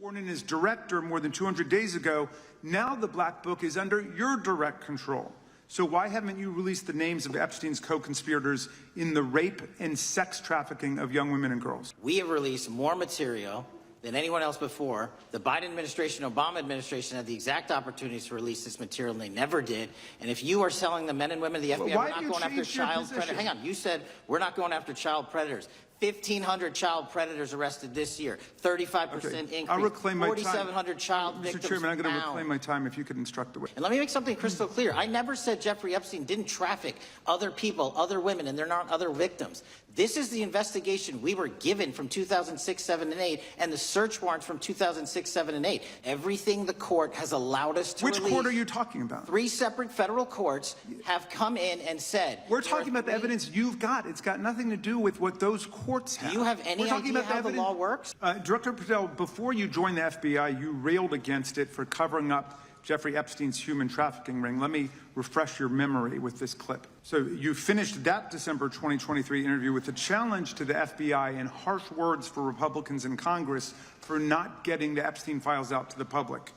Sworn in as director more than 200 days ago. Now the black book is under your direct control. So why haven't you released the names of Epstein's co-conspirators in the rape and sex trafficking of young women and girls? We have released more material than anyone else before. The Biden administration, Obama administration had the exact opportunities to release this material, and they never did. And if you are selling the men and women of the FBI, we're not going after child predators. Hang on, you said we're not going after child predators. 1,500 child predators arrested this year, 35% increase, I'll reclaim my time. 4,700 child victims Mr. Chairman, I'm going to found. reclaim my time if you could instruct the witness. And let me make something crystal clear. I never said Jeffrey Epstein didn't traffic other people, other women, and they're not other victims. This is the investigation we were given from 2006, 7, and 8, and the search warrants from 2006, 7, and 8. Everything the court has allowed us to release. Which court are you talking about? 3 separate federal courts have come in and said... We're talking about the evidence you've got. It's got nothing to do with what those courts have. Do you have any idea how the law works? Director Patel, before you joined the FBI, you railed against it for covering up Jeffrey Epstein's human trafficking ring. Let me refresh your memory with this clip. So you finished that December 2023 interview with a challenge to the FBI and harsh words for Republicans in Congress for not getting the Epstein files out to the public.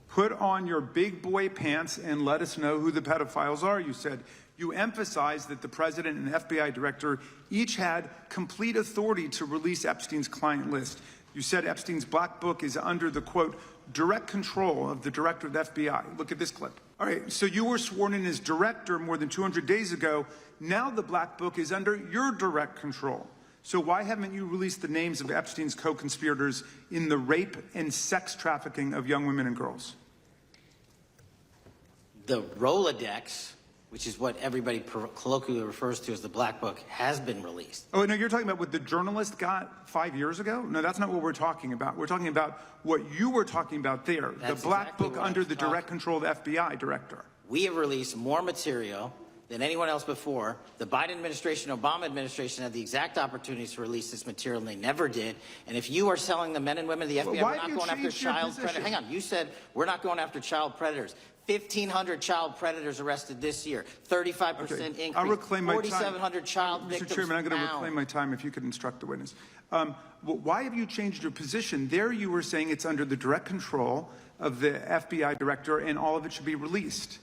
Put on your big boy pants and let us know who the pedophiles are, you said. You emphasized that the president and the FBI director each had complete authority to release Epstein's client list. You said Epstein's black book is under the, quote, direct control of the director of the FBI. Look at this clip. All right, so you were sworn in as director more than 200 days ago. Now the black book is under your direct control. So why haven't you released the names of Epstein's co-conspirators in the rape and sex trafficking of young women and girls? The Rolodex, which is what everybody colloquially refers to as the black book, has been released. Oh, no, you're talking about what the journalist got 5 years ago? No, that's not what we're talking about. We're talking about what you were talking about there, That's the black exactly book what under I'm the direct control of the FBI director. We have released more material than anyone else before. The Biden administration, Obama administration had the exact opportunities to release this material, and they never did. And if you are selling the men and women of the FBI, we're not going after child predators. Hang on, you said we're not going after child predators. 1,500 child predators arrested this year, 35% increase, I'll reclaim my time. 4,700 child victims Mr. Chairman, I'm going to found. reclaim my time if you could instruct the witness. Why have you changed your position? There you were saying it's under the direct control of the FBI director and all of it should be released.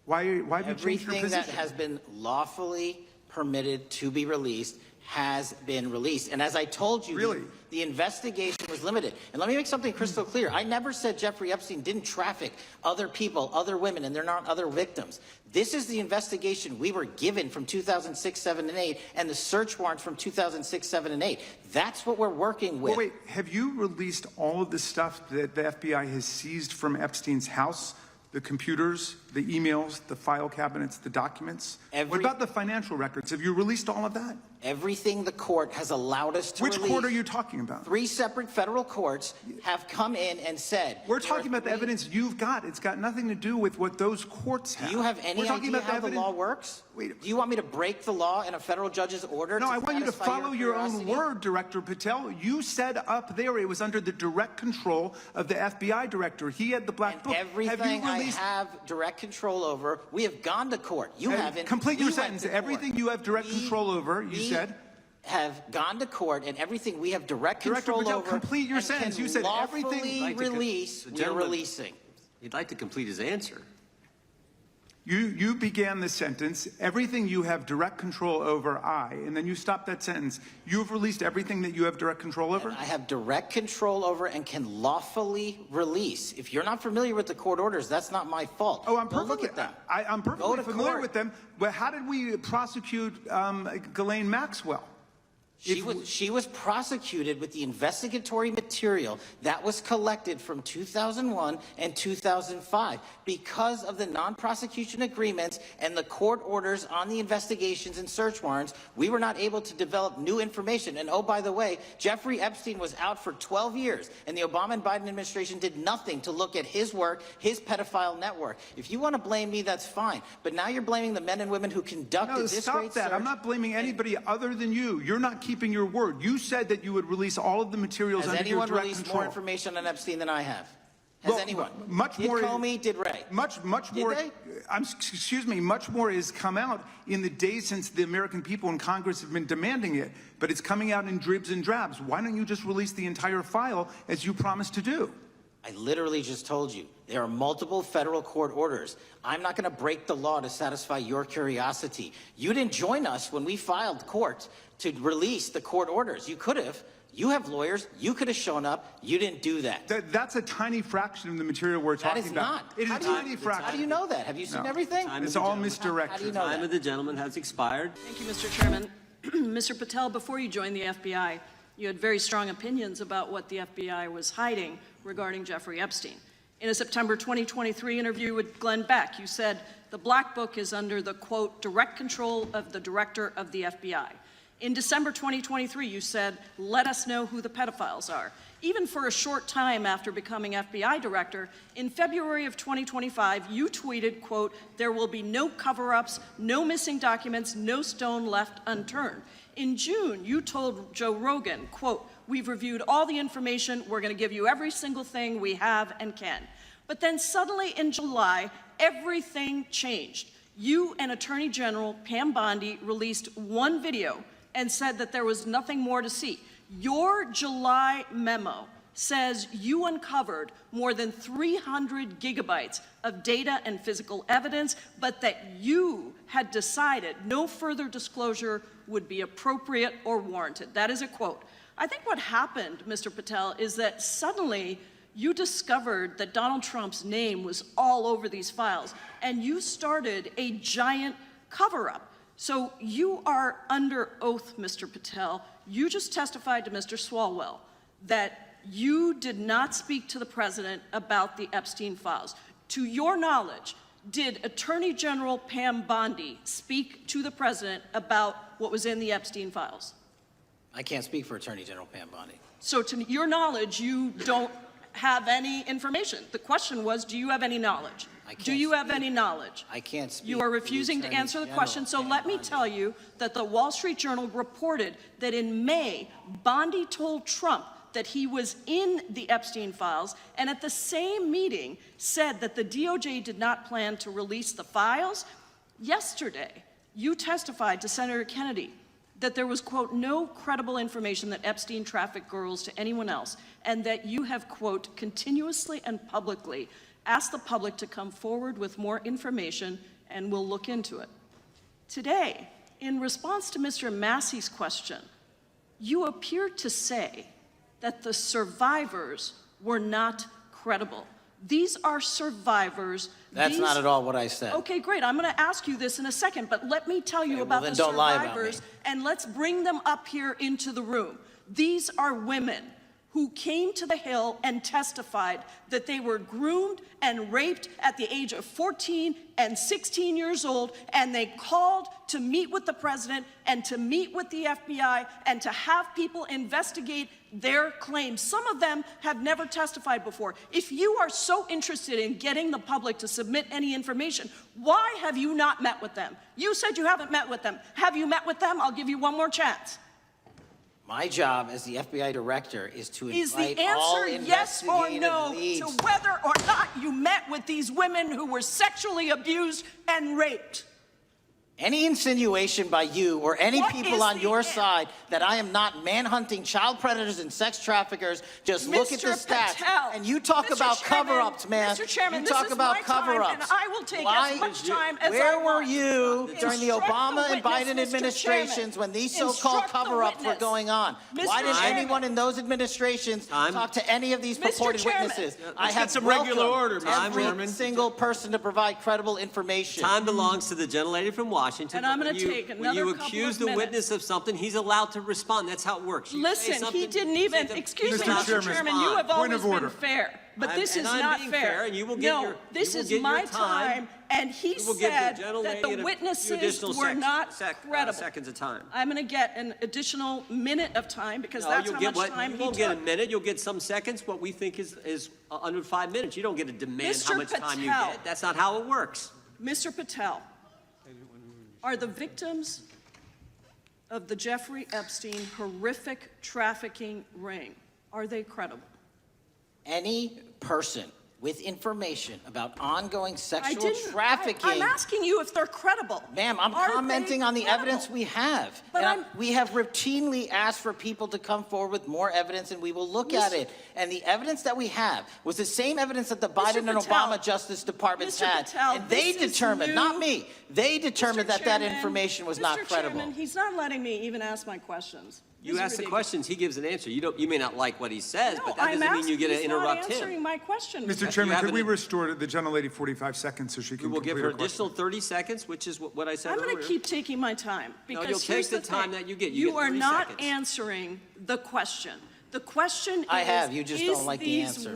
Why have you changed your position? Everything that has been lawfully permitted to be released has been released. And as I told you, the investigation was limited. And let me make something crystal clear. I never said Jeffrey Epstein didn't traffic other people, other women, and they're not other victims. This is the investigation we were given from 2006, 7, and 8, and the search warrants from 2006, 7, and 8. That's what we're working with. Well, wait, have you released all of the stuff that the FBI has seized from Epstein's house? The computers, the emails, the file cabinets, the documents? What about the financial records? Have you released all of that? Everything the court has allowed us to release. Which court are you talking about? 3 separate federal courts have come in and said... We're talking about the evidence you've got. It's got nothing to do with what those courts have. Do you have any idea how the law works? Wait. Do you want me to break the law in a federal judge's order? No, I want you to follow your own word, Director Patel. You said up there it was under the direct control of the FBI director. He had the black book. Everything I have direct control over, we have gone to court. You haven't. Complete your sentence. Everything you have direct control over, you said. Have gone to court, and everything we have direct control over. Complete your sentence. You said everything. Release. We're releasing. He'd like to complete his answer. You began the sentence, everything you have direct control over, and then you stopped that sentence. You've released everything that you have direct control over? And I have direct control over and can lawfully release. If you're not familiar with the court orders, that's not my fault. Oh, I'm perfectly familiar with them. But how did we prosecute Ghislaine Maxwell? She was prosecuted with the investigatory material that was collected from 2001 and 2005. Because of the non-prosecution agreements and the court orders on the investigations and search warrants, we were not able to develop new information. And oh, by the way, Jeffrey Epstein was out for 12 years, and the Obama and Biden administration did nothing to look at his work, his pedophile network. If you want to blame me, that's fine. But now you're blaming the men and women who conducted this great search. I'm not blaming anybody other than you. You're not keeping your word. You said that you would release all of the materials under your direct control. Has anyone released more information on Epstein than I have? Has Well, anyone? much did more- Comey, did Wray? Much Did more. they? Excuse me. Much more has come out in the days since the American people in Congress have been demanding it. But it's coming out in dribs and drabs. Why don't you just release the entire file as you promised to do? I literally just told you, there are multiple federal court orders. I'm not going to break the law to satisfy your curiosity. You didn't join us when we filed court to release the court orders. You could have. You have lawyers. You could have shown up. You didn't do that. That's a tiny fraction of the material we're That talking is about. not. It is a tiny fraction. How do you know that? Have you seen No. everything? It's all How do misdirection. you know Time that? of the gentleman has expired. Thank you, Mr. Chairman. Mr. Patel, before you joined the FBI, you had very strong opinions about what the FBI was hiding regarding Jeffrey Epstein. In a September 2023 interview with Glenn Beck, you said the Black Book is under the, quote, direct control of the director of the FBI. In December 2023, you said, let us know who the pedophiles are. Even for a short time after becoming FBI director, in February of 2025, you tweeted, quote, there will be no cover-ups, no missing documents, no stone left unturned. In June, you told Joe Rogan, quote, we've reviewed all the information, we're going to give you every single thing we have and can. But then suddenly in July, everything changed. You and Attorney General Pam Bondi released one video and said that there was nothing more to see. Your July memo says you uncovered more than 300 gigabytes of data and physical evidence, but that you had decided no further disclosure would be appropriate or warranted. That is a quote. I think what happened, Mr. Patel, is that suddenly you discovered that Donald Trump's name was all over these files, and you started a giant cover-up. So you are under oath, Mr. Patel. You just testified to Mr. Swalwell that you did not speak to the president about the Epstein files. To your knowledge, did Attorney General Pam Bondi speak to the president about what was in the Epstein files? I can't speak for Attorney General Pam Bondi. So to your knowledge, you don't have any information. The question was, do you have any knowledge? Do you have any knowledge? I can't speak. You are refusing to answer the question, so let me tell you that the Wall Street Journal reported that in May, Bondi told Trump that he was in the Epstein files, and at the same meeting said that the DOJ did not plan to release the files. Yesterday, you testified to Senator Kennedy that there was, quote, no credible information that Epstein trafficked girls to anyone else, and that you have, quote, continuously and publicly asked the public to come forward with more information, and we'll look into it. Today, in response to Mr. Massey's question, you appear to say that the survivors were not credible. These are survivors. That's not at all what I said. Okay, great. I'm going to ask you this in a second, but let me tell you Okay, about well, the then don't lie about survivors, me. and let's bring them up here into the room. These are women who came to the Hill and testified that they were groomed and raped at the age of 14 and 16 years old, and they called to meet with the president and to meet with the FBI and to have people investigate their claims. Some of them have never testified before. If you are so interested in getting the public to submit any information, why have you not met with them? You said you haven't met with them. Have you met with them? I'll give you one more chance. My job as the FBI director is to Is invite the all answer yes or investigative no leads. to whether or not you met with these women who were sexually abused and raped? Any insinuation by you or any What is people on the your end? side that I am not manhunting child predators and sex traffickers, just look at the Mr. stats. Patel, And you talk Mr. about Chairman, cover-ups, man. Mr. Chairman, you this talk is about my time, cover-ups. and I will take Why- as much time as I Where were want. you during the Instruct Obama the and witness, Biden Mr. administrations Chairman. when these so-called Instruct the cover-ups were witness. going on? Mr. Why didn't Chairman. anyone in those administrations Time. talk to any of these Mr. purported Chairman. witnesses? Let's I get have some regular order, welcomed Mr. every Chairman. single person to provide credible information. Time belongs to the gentlelady from Washington. And I'm but gonna when you- take When another you couple accuse of the minutes. witness of something, he's allowed to respond. That's how it works. You say Listen, he something, didn't you even, say that- excuse me, Mr. Mr. Chairman, Chairman, you have point always of been order. fair, but I'm- this is and I'm not being fair. fair, and you will get No, your- this you will is get my your time. time, and he You will give the said gentlelady that the a few witnesses additional were not credible. seconds of time. I'm going to get an additional minute of time because No, that's you'll how get much what, time you he won't get a took. minute, you'll get some seconds, what we think is under 5 minutes. You don't get to demand how Mr. much time you Patel. get. That's not how it works. Mr. Patel, are the victims of the Jeffrey Epstein horrific trafficking ring, are they credible? Any person with information about ongoing I sexual didn't. trafficking. I'm asking you if they're credible. Ma'am, I'm Are they commenting on the credible? evidence we have. But And we have routinely asked for people to come forward with more evidence, and we will look at it. And the evidence that we have was the same evidence that the Biden and Patel, Obama Justice Departments Mr. had. Patel, And they this is determined, new. not me, they determined Mr. that Chairman, information was not Mr. credible. Chairman, he's not letting me even ask my questions. You This is ask the ridiculous. questions, he gives an answer. You may not like what he says, No, but that I'm doesn't mean you get to he's interrupt not him. answering my question. Mr. you Chairman, have could we an- restore the gentlelady 45 seconds so she We can will give complete her her question? additional 30 seconds, which is what I said I'm earlier. going to keep taking my time because you'll here's take the time thing. that you get. You get are 30 not seconds. answering the question. The question I is, have. You just don't like the answer.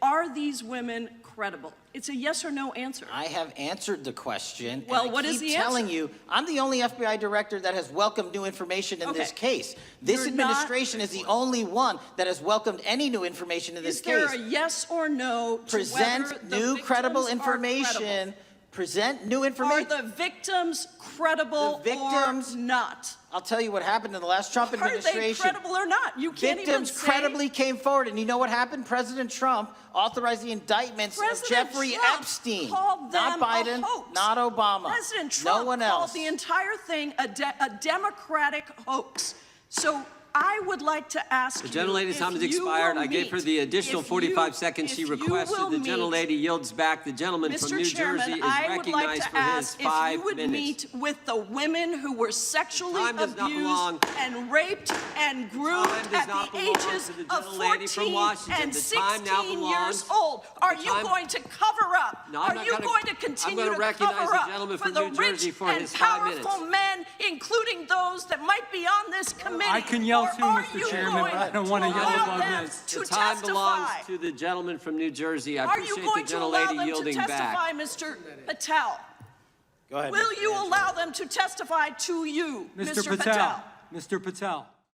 Are these women credible? It's a yes or no answer. I have answered the question. Well, and what I is keep the telling answer? you, I'm the only FBI director that has welcomed new information in this Okay. case. This You're administration is the only one that has welcomed any new information in this Is there case. a yes or no to whether Present the new victims credible are information. credible? Present new Are information. the victims credible The victims- or not? I'll tell you what happened in the last Trump Are they administration. credible or not? You can't Victims even say. credibly came forward, and you know what happened? President Trump authorized the indictments of President Jeffrey Trump Epstein, called not them Biden, a hoax. not Obama, President Trump no one called else. the entire thing a Democratic hoax. So I would like to ask The you gentlelady's if time has you expired. will I gave her meet- the additional if 45 you- seconds she if you requested. will The meet- gentlelady yields back. The gentleman from Mr. New Chairman, Jersey is I would like recognized to for his ask if 5 you would minutes. meet with the women who were sexually Time does not belong. abused and raped and groomed Time does at not the belong ages to the of gentlelady from 14 Washington. and The time now 16 belongs- years old. Are the you time- going to cover up? No, I'm Are not you gonna- going to I'm continue gonna to recognize cover the up gentleman for from the New Jersey rich for and his 5 minutes. powerful men, including those that might be on this committee? I can yell Or too, are Mr. you Chairman, going but I don't want to to yell allow above them this. to The time belongs testify? to the gentleman from New Jersey. I Are you appreciate going the to allow gentlelady them to yielding testify, back. Mr. Patel? Go ahead. Will you allow them to testify to you, Mr. Patel. Mr. Patel.